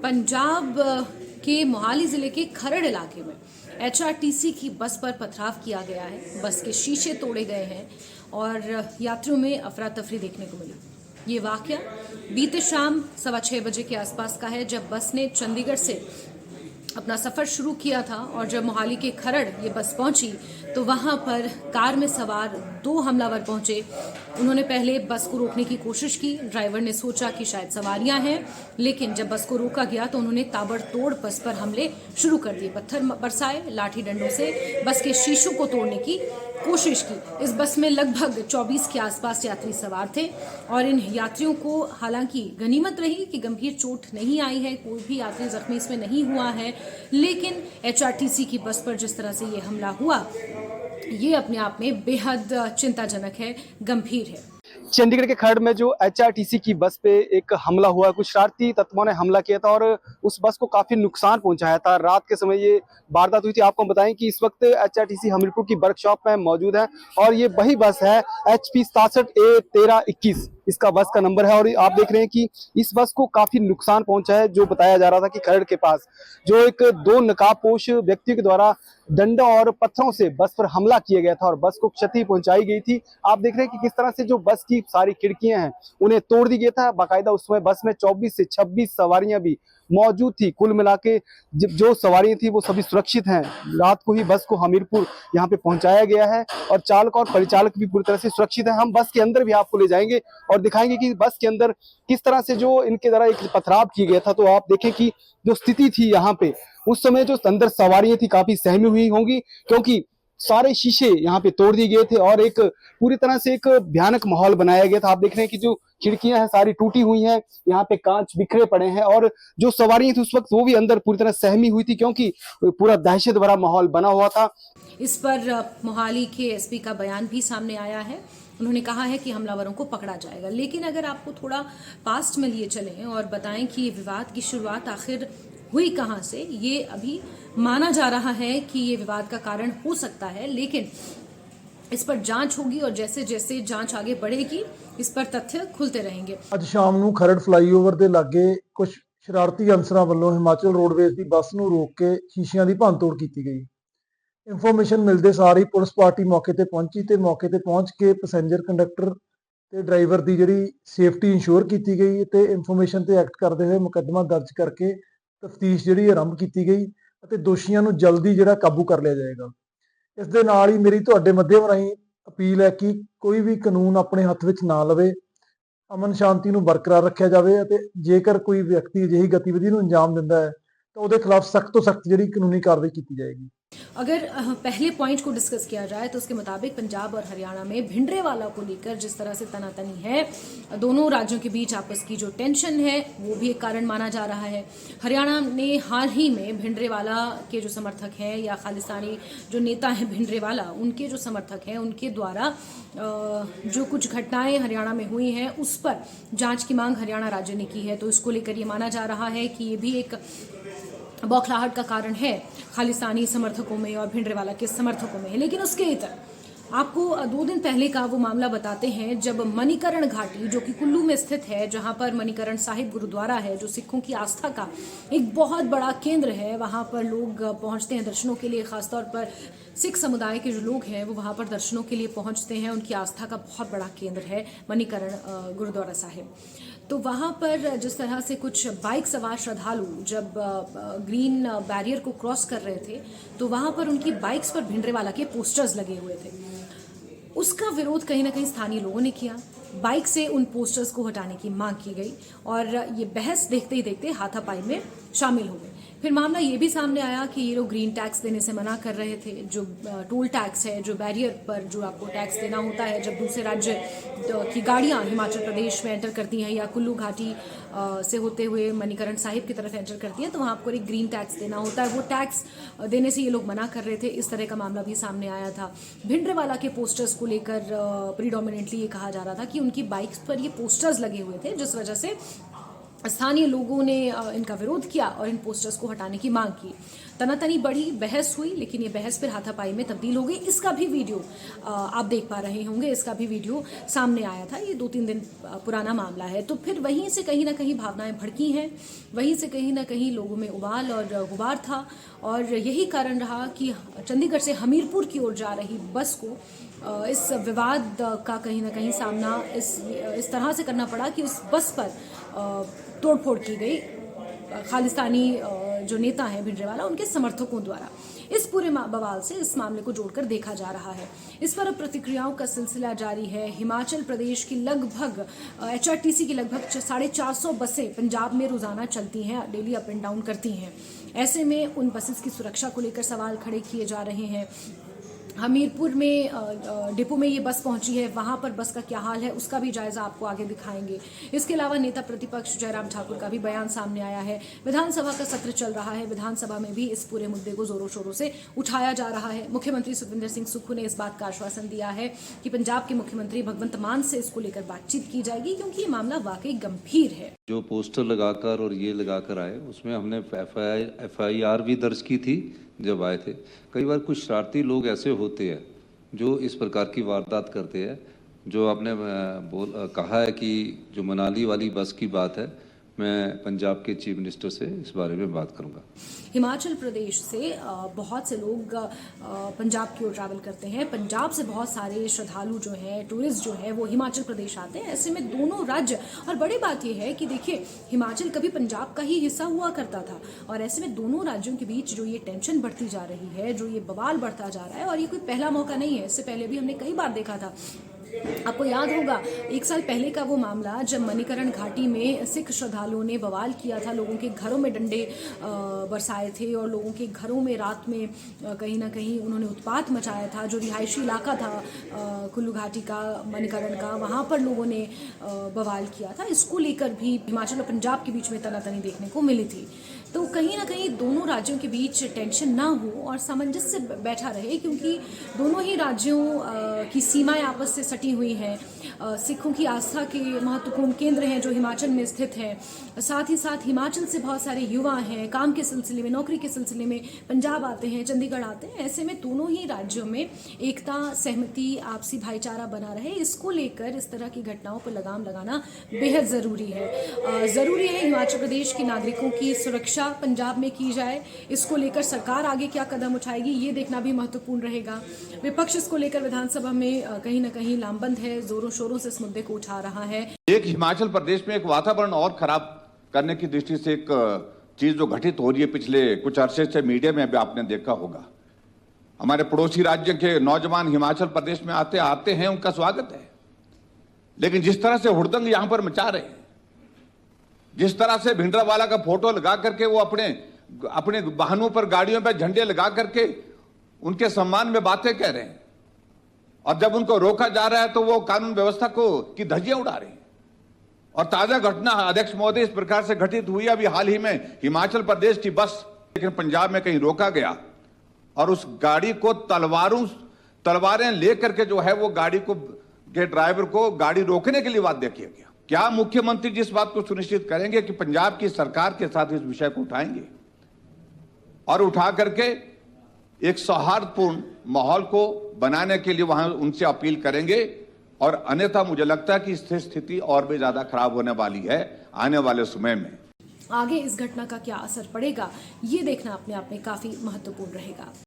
पंजाब के मोहाली ज़िले के खरड़ इलाके में एचआरटीसी की बस पर पथराव किया गया है। बस के शीशे तोड़े गए हैं और यात्रियों में अफरा तफरी देखने को मिली। ये वाकया बीते शाम 6:15 बजे के आसपास का है, जब बस ने चंडीगढ़ से अपना सफ़र शुरू किया था और जब मोहाली के खरड़ ये बस पहुंची तो वहां पर कार में सवार 2 हमलावर पहुंचे। उन्होंने पहले बस को रोकने की कोशिश की। ड्राइवर ने सोचा कि शायद सवारियां हैं, लेकिन जब बस को रोका गया तो उन्होंने ताबड़तोड़ बस पर हमले शुरू कर दिए। पत्थर बरसाए, लाठी डंडों से बस के शीशों को तोड़ने की कोशिश की। इस बस में लगभग 24 के आसपास यात्री सवार थे और इन यात्रियों को हालांकि गनीमत रही कि गंभीर चोट नहीं आई है, कोई भी यात्री जख्मी इसमें नहीं हुआ है। लेकिन एचआरटीसी की बस पर जिस तरह से ये हमला हुआ, ये अपने आप में बेहद चिंताजनक है, गंभीर है। चंडीगढ़ के खरड़ में जो एचआरटीसी की बस पे एक हमला हुआ, कुछ शरारती तत्वों ने हमला किया था और उस बस को काफी नुकसान पहुंचाया था। रात के समय ये वारदात हुई थी। आपको बताएं कि इस वक्त एचआरटीसी हमीरपुर की वर्कशॉप में मौजूद है और ये वही बस है HP 67A1321, इसका बस का नंबर है। और आप देख रहे हैं कि इस बस को काफी नुकसान पहुंचा है। जो बताया जा रहा था कि खरड़ के पास जो 2 नकाबपोश व्यक्तियों के द्वारा डंडा और पत्थरों से बस पर हमला किया गया था और बस को क्षति पहुंचाई गई थी। आप देख रहे हैं कि किस तरह से जो बस की सारी खिड़कियां हैं उन्हें तोड़ दी गया था। बाकायदा उस समय बस में 24 से 26 सवारियां भी मौजूद थी। कुल मिला के जो सवारियां थी वो सभी सुरक्षित हैं। रात को ही बस को हमीरपुर यहाँ पे पहुंचाया गया है और चालक और परिचालक भी पूरी तरह से सुरक्षित है। हम बस के अंदर भी आपको ले जाएंगे और दिखाएंगे कि बस के अंदर किस तरह से जो इनके द्वारा एक पथराव किया गया था। तो आप देखें कि जो स्थिति थी यहाँ पे उस समय, जो अंदर सवारियां थी काफी सहमी हुई होंगी, क्योंकि सारे शीशे यहाँ पे तोड़ दिए गए थे और एक पूरी तरह से एक भयानक माहौल बनाया गया था। आप देख रहे हैं कि जो खिड़कियां हैं सारी टूटी हुई हैं, यहाँ पे कांच बिखरे पड़े हैं और जो सवारियां थी उस वक्त वो भी अंदर पूरी तरह सहमी हुई थी, क्योंकि पूरा दहशत भरा माहौल बना हुआ था। इस पर मोहाली के एसपी का बयान भी सामने आया है। उन्होंने कहा है कि हमलावरों को पकड़ा जाएगा। लेकिन अगर आपको थोड़ा पास्ट में लिए चलें और बताएं कि ये विवाद की शुरुआत आखिर हुई कहां से, ये अभी माना जा रहा है कि ये विवाद का कारण हो सकता है, लेकिन इस पर जांच होगी और जैसे जैसे जांच आगे बढ़ेगी इस पर तथ्य खुलते रहेंगे। ਅੱਜ ਸ਼ਾਮ ਨੂੰ ਖਰੜ ਫਲਾਈਓਵਰ ਦੇ ਲਾਗੇ ਕੁਝ ਸ਼ਰਾਰਤੀ ਅਨਸਰਾਂ ਵੱਲੋਂ ਹਿਮਾਚਲ ਰੋਡਵੇਜ਼ ਦੀ ਬੱਸ ਨੂੰ ਰੋਕ ਕੇ ਸ਼ੀਸ਼ਿਆਂ ਦੀ ਭੰਨਤੋੜ ਕੀਤੀ ਗਈ। ਇਨਫੋਰਮੇਸ਼ਨ ਮਿਲਦੇ ਸਾਰ ਹੀ ਪੁਲਿਸ ਪਾਰਟੀ ਮੌਕੇ ਤੇ ਪਹੁੰਚੀ ਤੇ ਮੌਕੇ ਤੇ ਪਹੁੰਚ ਕੇ ਪੈਸੇਂਜਰ, ਕੰਡਕਟਰ ਤੇ ਡਰਾਈਵਰ ਦੀ ਜਿਹੜੀ ਸੇਫਟੀ ਇੰਸ਼ੋਰ ਕੀਤੀ ਗਈ ਤੇ ਇਨਫੋਰਮੇਸ਼ਨ ਤੇ ਐਕਟ ਕਰਦੇ ਹੋਏ ਮੁਕੱਦਮਾ ਦਰਜ ਕਰਕੇ ਤਫਤੀਸ਼ ਜਿਹੜੀ ਆਰੰਭ ਕੀਤੀ ਗਈ ਅਤੇ ਦੋਸ਼ੀਆਂ ਨੂੰ ਜਲਦੀ ਜਿਹੜਾ ਕਾਬੂ ਕਰ ਲਿਆ ਜਾਏਗਾ। ਇਸ ਦੇ ਨਾਲ ਹੀ ਮੇਰੀ ਤੁਹਾਡੇ ਮਾਧਿਅਮ ਰਾਹੀਂ ਅਪੀਲ ਹੈ ਕਿ ਕੋਈ ਵੀ ਕਾਨੂੰਨ ਆਪਣੇ ਹੱਥ ਵਿੱਚ ਨਾ ਲਵੇ, ਅਮਨ ਸ਼ਾਂਤੀ ਨੂੰ ਬਰਕਰਾਰ ਰੱਖਿਆ ਜਾਵੇ ਅਤੇ ਜੇਕਰ ਕੋਈ ਵਿਅਕਤੀ ਅਜਿਹੀ ਗਤੀਵਿਧੀ ਨੂੰ ਅੰਜਾਮ ਦਿੰਦਾ ਹੈ ਤਾਂ ਉਹਦੇ ਖਿਲਾਫ ਸਖਤ ਤੋਂ ਸਖਤ ਜਿਹੜੀ ਕਾਨੂੰਨੀ ਕਾਰਵਾਈ ਕੀਤੀ ਜਾਏਗੀ। अगर पहले पॉइंट को डिस्कस किया जाए तो उसके मुताबिक पंजाब और हरियाणा में भिंडरेवाला को लेकर जिस तरह से तनातनी है, दोनों राज्यों के बीच आपस की जो टेंशन है वो भी एक कारण माना जा रहा है। हरियाणा ने हाल ही में भिंडरेवाला के जो समर्थक हैं या खालिस्तानी जो नेता हैं भिंडरेवाला, उनके जो समर्थक हैं उनके द्वारा जो कुछ घटनाएं हरियाणा में हुई हैं उस पर जांच की मांग हरियाणा राज्य ने की है। तो इसको लेकर ये माना जा रहा है कि ये भी एक बौखलाहट का कारण है खालिस्तानी समर्थकों में और भिंडरेवाला के समर्थकों में। लेकिन उसके इतर आपको 2 दिन पहले का वो मामला बताते हैं जब मणिकरण घाटी, जो कि कुल्लू में स्थित है, जहां पर मणिकरण साहिब गुरुद्वारा है, जो सिखों की आस्था का एक बहुत बड़ा केंद्र है, वहां पर लोग पहुंचते हैं दर्शनों के लिए। खासतौर पर सिख समुदाय के जो लोग हैं वो वहां पर दर्शनों के लिए पहुंचते हैं। उनकी आस्था का बहुत बड़ा केंद्र है मणिकरण गुरुद्वारा साहिब। तो वहाँ पर जिस तरह से कुछ बाइक सवार श्रद्धालु जब ग्रीन बैरियर को क्रॉस कर रहे थे तो वहाँ पर उनकी बाइक्स पर भिंडरेवाला के पोस्टर्स लगे हुए थे। उसका विरोध कहीं ना कहीं स्थानीय लोगों ने किया। बाइक से उन पोस्टर्स को हटाने की मांग की गई और ये बहस देखते ही देखते हाथापाई में शामिल हो गई। फिर मामला ये भी सामने आया कि ये लोग ग्रीन टैक्स देने से मना कर रहे थे। जो टोल टैक्स है, जो बैरियर पर जो आपको टैक्स देना होता है जब दूसरे राज्य की गाड़ियां हिमाचल प्रदेश में एंटर करती हैं या कुल्लू घाटी से होते हुए मणिकरण साहिब की तरफ एंटर करती हैं, तो वहाँ आपको एक ग्रीन टैक्स देना होता है। वो टैक्स देने से ये लोग मना कर रहे थे। इस तरह का मामला भी सामने आया था। भिंडरेवाला के पोस्टर्स को लेकर प्रीडोमिनेंटली ये कहा जा रहा था कि उनकी बाइक्स पर ये पोस्टर्स लगे हुए थे, जिस वजह से स्थानीय लोगों ने इनका विरोध किया और इन पोस्टर्स को हटाने की मांग की। तनातनी बढ़ी, बहस हुई, लेकिन ये बहस फिर हाथापाई में तब्दील हो गई। इसका भी वीडियो आप देख पा रहे होंगे, इसका भी वीडियो सामने आया था। ये 2-3 दिन पुराना मामला है। तो फिर वहीं से कहीं ना कहीं भावनाएं भड़की हैं, वहीं से कहीं ना कहीं लोगों में उबाल और गुबार था, और यही कारण रहा कि चंडीगढ़ से हमीरपुर की ओर जा रही बस को इस विवाद का कहीं ना कहीं सामना इस तरह से करना पड़ा कि उस बस पर तोड़फोड़ की गई खालिस्तानी जो नेता हैं भिंडरेवाला, उनके समर्थकों द्वारा। इस पूरे बवाल से इस मामले को जोड़कर देखा जा रहा है। इस पर अब प्रतिक्रियाओं का सिलसिला जारी है। हिमाचल प्रदेश की लगभग HRTC की लगभग 450 बसें पंजाब में रोजाना चलती हैं, डेली अप एंड डाउन करती हैं। ऐसे में उन बसेस की सुरक्षा को लेकर सवाल खड़े किए जा रहे हैं। हमीरपुर में डिपो में ये बस पहुंची है, वहां पर बस का क्या हाल है उसका भी जायजा आपको आगे दिखाएंगे। इसके अलावा नेता प्रतिपक्ष जयराम ठाकुर का भी बयान सामने आया है। विधानसभा का सत्र चल रहा है, विधानसभा में भी इस पूरे मुद्दे को जोरों शोरों से उठाया जा रहा है। मुख्यमंत्री सुखविंदर सिंह सुक्खू ने इस बात का आश्वासन दिया है कि पंजाब के मुख्यमंत्री भगवंत मान से इसको लेकर बातचीत की जाएगी, क्योंकि ये मामला वाकई गंभीर है। जो पोस्टर लगाकर और ये लगाकर आए, उसमें हमने FIR भी दर्ज की थी जब आए थे। कई बार कुछ शरारती लोग ऐसे होते हैं जो इस प्रकार की वारदात करते हैं। जो आपने कहा है कि जो मनाली वाली बस की बात है, मैं पंजाब के चीफ मिनिस्टर से इस बारे में बात करूंगा। हिमाचल प्रदेश से बहुत से लोग पंजाब की ओर ट्रैवल करते हैं। पंजाब से बहुत सारे श्रद्धालु जो हैं, टूरिस्ट जो हैं, वो हिमाचल प्रदेश आते हैं। ऐसे में दोनों राज्य, और बड़ी बात यह है कि देखिए, हिमाचल कभी पंजाब का ही हिस्सा हुआ करता था, और ऐसे में दोनों राज्यों के बीच जो ये टेंशन बढ़ती जा रही है, जो ये बवाल बढ़ता जा रहा है, और ये कोई पहला मौका नहीं है। इससे पहले भी हमने कई बार देखा था। आपको याद होगा 1 साल पहले का वो मामला, जब मणिकरण घाटी में सिख श्रद्धालुओं ने बवाल किया था, लोगों के घरों में डंडे बरसाए थे और लोगों के घरों में रात में कहीं ना कहीं उन्होंने उत्पात मचाया था। जो रिहायशी इलाका था कुल्लू घाटी का, मणिकरण का, वहाँ पर लोगों ने बवाल किया था। इसको लेकर भी हिमाचल और पंजाब के बीच में तनातनी देखने को मिली थी। तो कहीं ना कहीं दोनों राज्यों के बीच टेंशन ना हो और सामंजस्य बैठा रहे, क्योंकि दोनों ही राज्यों की सीमाएं आपस से सटी हुई हैं। सिखों की आस्था के महत्वपूर्ण केंद्र हैं जो हिमाचल में स्थित हैं। साथ ही साथ हिमाचल से बहुत सारे युवा हैं, काम के सिलसिले में, नौकरी के सिलसिले में पंजाब आते हैं, चंडीगढ़ आते हैं। ऐसे में दोनों ही राज्यों में एकता, सहमति, आपसी भाईचारा बना रहे, इसको लेकर इस तरह की घटनाओं पर लगाम लगाना बेहद ज़रूरी है। ज़रूरी है हिमाचल प्रदेश के नागरिकों की सुरक्षा पंजाब में की जाए। इसको लेकर सरकार आगे क्या कदम उठाएगी, ये देखना भी महत्वपूर्ण रहेगा। विपक्ष इसको लेकर विधानसभा में कहीं ना कहीं लामबंद है, जोरों शोरों से इस मुद्दे को उठा रहा है। एक हिमाचल प्रदेश में एक वातावरण और खराब करने की दृष्टि से एक चीज जो घटित हो रही है पिछले कुछ अरसे से, मीडिया में भी आपने देखा होगा। हमारे पड़ोसी राज्य के नौजवान हिमाचल प्रदेश में आते हैं, उनका स्वागत है, लेकिन जिस तरह से हुड़दंग यहां पर मचा रहे हैं, जिस तरह से भिंडरावाला का फोटो लगा करके वो अपने वाहनों पर, गाड़ियों पर झंडे लगा करके उनके सम्मान में बातें कह रहे हैं, और जब उनको रोका जा रहा है तो वो कानून व्यवस्था की धज्जियां उड़ा रहे हैं। और ताजा घटना अध्यक्ष महोदय इस प्रकार से घटित हुई अभी हाल ही में हिमाचल प्रदेश की बस, लेकिन पंजाब में कहीं रोका गया और उस गाड़ी को तलवारें लेकर के जो है वो गाड़ी के ड्राइवर को गाड़ी रोकने के लिए बाध्य किया गया। क्या मुख्यमंत्री जिस बात को सुनिश्चित करेंगे कि पंजाब की सरकार के साथ इस विषय को उठाएंगे और उठा करके एक सौहार्दपूर्ण माहौल को बनाने के लिए वहां उनसे अपील करेंगे, और अन्यथा मुझे लगता है कि स्थिति और भी ज्यादा खराब होने वाली है आने वाले समय में। आगे इस घटना का क्या असर पड़ेगा, ये देखना अपने आप में काफी महत्वपूर्ण रहेगा।